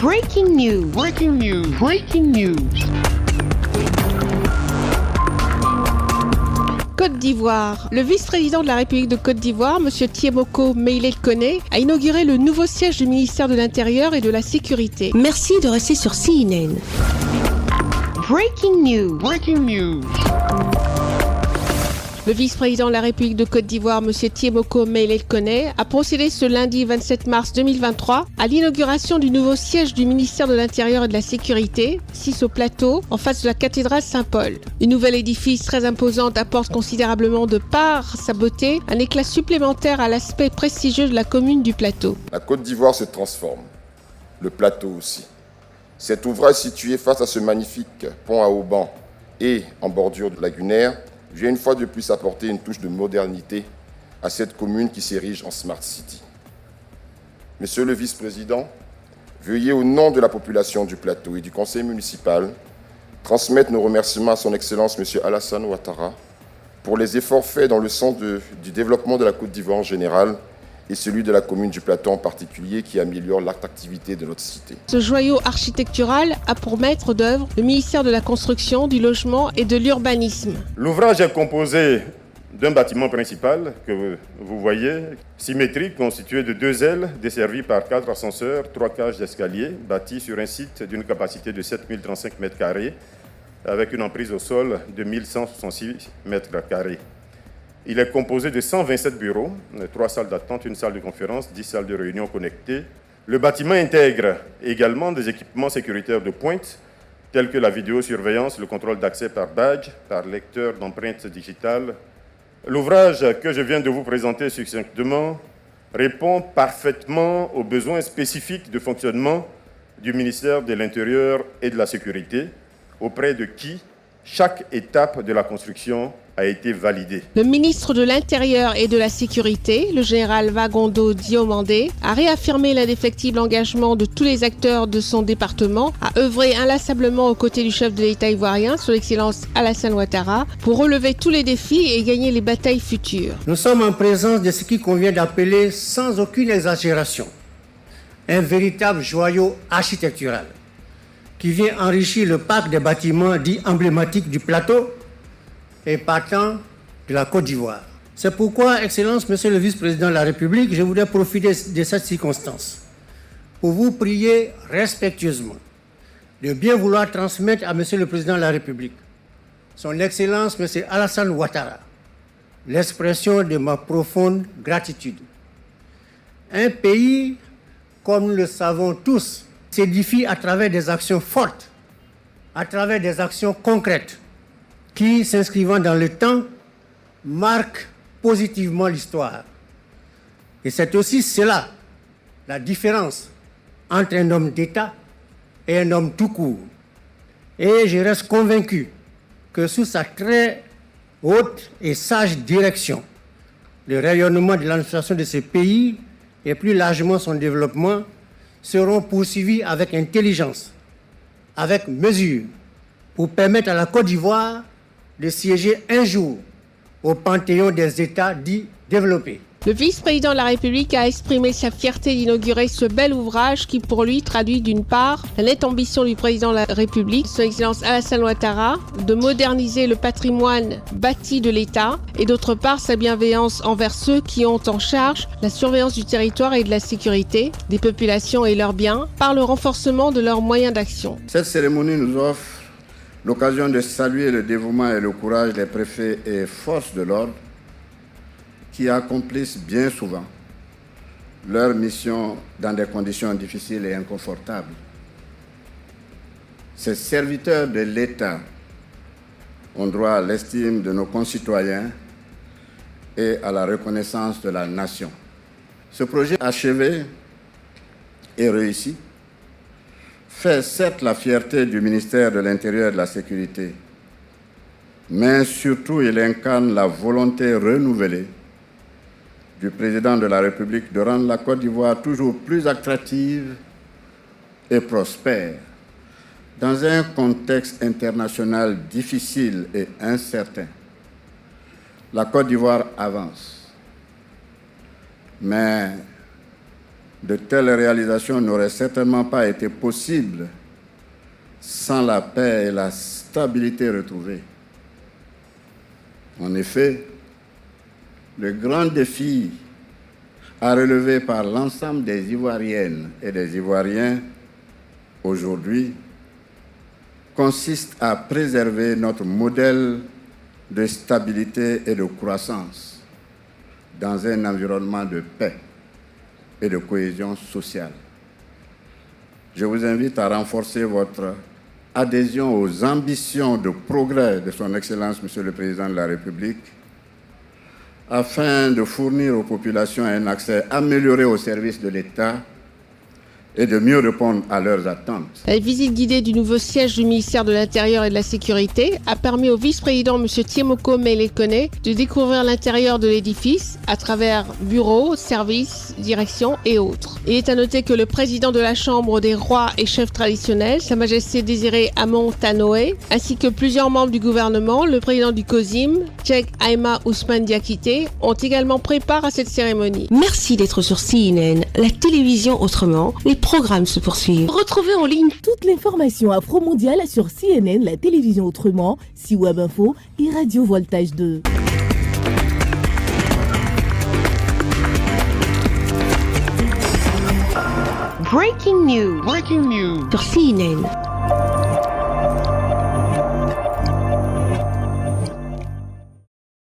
Breaking news. Breaking news. Breaking news. Côte d'Ivoire. Le vice-président de la République de Côte d'Ivoire, M. Thiemoko Meïlel Koné, a inauguré le nouveau siège du ministère de l'Intérieur et de la Sécurité. Merci de rester sur CNN. Breaking news. Breaking news. Le vice-président de la République de Côte d'Ivoire, M. Thiemoko Meïlel Koné, a procédé ce lundi 27 mars 2023 à l'inauguration du nouveau siège du ministère de l'Intérieur et de la Sécurité, 6 au Plateau, en face de la cathédrale Saint-Paul. Une nouvelle édifice très imposante apporte considérablement de par sa beauté un éclat supplémentaire à l'aspect prestigieux de la commune du Plateau. La Côte d'Ivoire se transforme, le Plateau aussi. Cet ouvrage situé face à ce magnifique pont à haubans et en bordure lagunaire vient une fois de plus apporter une touche de modernité à cette commune qui s'érige en Smart City. Monsieur le vice-président, veuillez au nom de la population du Plateau et du conseil municipal transmettre nos remerciements à son Excellence Monsieur Alassane Ouattara pour les efforts faits dans le sens du développement de la Côte d'Ivoire en général et celui de la commune du Plateau en particulier qui améliore l'attractivité de notre cité. Ce joyau architectural a pour maître d'œuvre le ministère de la Construction, du Logement et de l'Urbanisme. L'ouvrage est composé d'un bâtiment principal que vous voyez, symétrique, constitué de 2 ailes, desservies par 4 ascenseurs, 3 cages d'escalier, bâti sur un site d'une capacité de 7035 m², avec une emprise au sol de 1166 m². Il est composé de 127 bureaux, 3 salles d'attente, une salle de conférence, 10 salles de réunion connectées. Le bâtiment intègre également des équipements sécuritaires de pointe, tels que la vidéosurveillance, le contrôle d'accès par badge, par lecteur d'empreintes digitales. L'ouvrage que je viens de vous présenter succinctement répond parfaitement aux besoins spécifiques de fonctionnement du ministère de l'Intérieur et de la Sécurité, auprès de qui chaque étape de la construction a été validée. Le ministre de l'Intérieur et de la Sécurité, le général Wagondo Diomandé, a réaffirmé l'indéfectible engagement de tous les acteurs de son département à œuvrer inlassablement aux côtés du chef de l'État ivoirien, son Excellence Alassane Ouattara, pour relever tous les défis et gagner les batailles futures. Nous sommes en présence de ce qui convient d'appeler, sans aucune exagération, un véritable joyau architectural qui vient enrichir le parc des bâtiments dits emblématiques du Plateau et partant de la Côte d'Ivoire. C'est pourquoi, Excellence, Monsieur le Vice-président de la République, je voudrais profiter de cette circonstance pour vous prier respectueusement de bien vouloir transmettre à Monsieur le Président de la République, Son Excellence Monsieur Alassane Ouattara, l'expression de ma profonde gratitude. Un pays, comme nous le savons tous, s'édifie à travers des actions fortes, à travers des actions concrètes, qui, s'inscrivant dans le temps, marquent positivement l'histoire. Et c'est aussi cela, la différence entre un homme d'État et un homme tout court. Et je reste convaincu que sous sa très haute et sage direction, le rayonnement de l'administration de ce pays et plus largement son développement seront poursuivis avec intelligence, avec mesure, pour permettre à la Côte d'Ivoire de siéger un jour au panthéon des États dits développés. Le vice-président de la République a exprimé sa fierté d'inaugurer ce bel ouvrage qui, pour lui, traduit d'une part la nette ambition du président de la République, son Excellence Alassane Ouattara, de moderniser le patrimoine bâti de l'État et d'autre part sa bienveillance envers ceux qui ont en charge la surveillance du territoire et de la sécurité des populations et leurs biens par le renforcement de leurs moyens d'action. Cette cérémonie nous offre l'occasion de saluer le dévouement et le courage des préfets et forces de l'ordre qui accomplissent bien souvent leur mission dans des conditions difficiles et inconfortables. Ces serviteurs de l'État ont droit à l'estime de nos concitoyens et à la reconnaissance de la nation. Ce projet achevé et réussi fait certes la fierté du ministère de l'Intérieur et de la Sécurité, mais surtout il incarne la volonté renouvelée du président de la République de rendre la Côte d'Ivoire toujours plus attractive et prospère dans un contexte international difficile et incertain. La Côte d'Ivoire avance, mais De telles réalisations n'auraient certainement pas été possibles sans la paix et la stabilité retrouvées. En effet, le grand défi à relever par l'ensemble des Ivoiriennes et des Ivoiriens aujourd'hui consiste à préserver notre modèle de stabilité et de croissance dans un environnement de paix et de cohésion sociale. Je vous invite à renforcer votre adhésion aux ambitions de progrès de son Excellence, Monsieur le Président de la République, afin de fournir aux populations un accès amélioré aux services de l'État et de mieux répondre à leurs attentes. La visite guidée du nouveau siège du ministère de l'Intérieur et de la Sécurité a permis au vice-président M. Tiemoko Mele-Kone de découvrir l'intérieur de l'édifice à travers bureaux, services, directions et autres. Il est à noter que le président de la Chambre des rois et chefs traditionnels, Sa Majesté Désiré Amon Tanoé, ainsi que plusieurs membres du gouvernement, le président du COSIM, Cheikh Aïma Ousmane Diakité, ont également pris part à cette cérémonie. Merci d'être sur CNN, la télévision autrement. Les programmes se poursuivent. Retrouvez en ligne toute l'information afro-mondiale sur CNN, la télévision autrement, C-Web Info et Radio Voltage 2. Breaking news. Breaking news. sur CNN.